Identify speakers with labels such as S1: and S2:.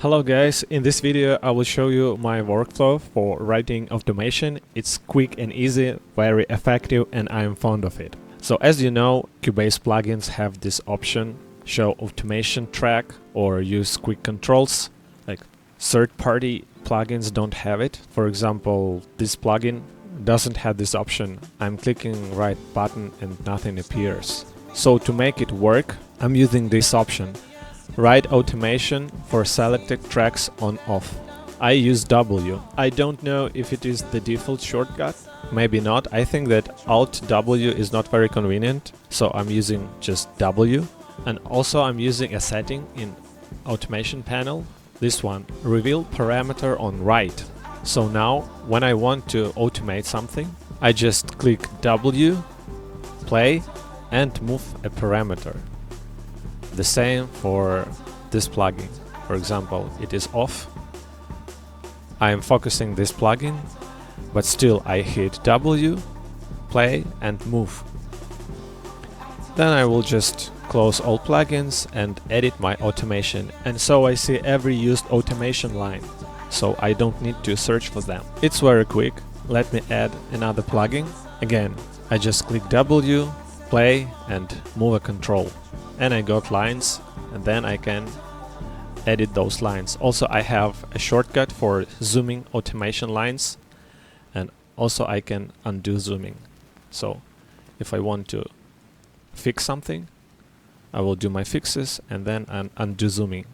S1: Hello guys, in this video I will show you my workflow for writing automation. It's quick and easy, very effective, and I am fond of it. So as you know, Cubase plugins have this option, show automation track or use quick controls. Like third-party plugins don't have it. For example, this plugin doesn't have this option. I'm clicking right button and nothing appears. So to make it work, I'm using this option. Write automation for selected tracks on off. I use W. I don't know if it is the default shortcut. Maybe not. I think that Alt W is not very convenient, so I'm using just W. And also I'm using a setting in automation panel. This one, reveal parameter on right. So now when I want to automate something, I just click W, play, and move a parameter. The same for this plugin. For example, it is off. I am focusing this plugin, but still I hit W, play and move. Then I will just close all plugins and edit my automation, and so I see every used automation line, so I don't need to search for them. It's very quick. Let me add another plugin. Again, I just click W, play and move a control. And I got lines, and then I can edit those lines. Also, I have a shortcut for zooming automation lines, and also I can undo zooming. So if I want to fix something, I will do my fixes and then undo zooming.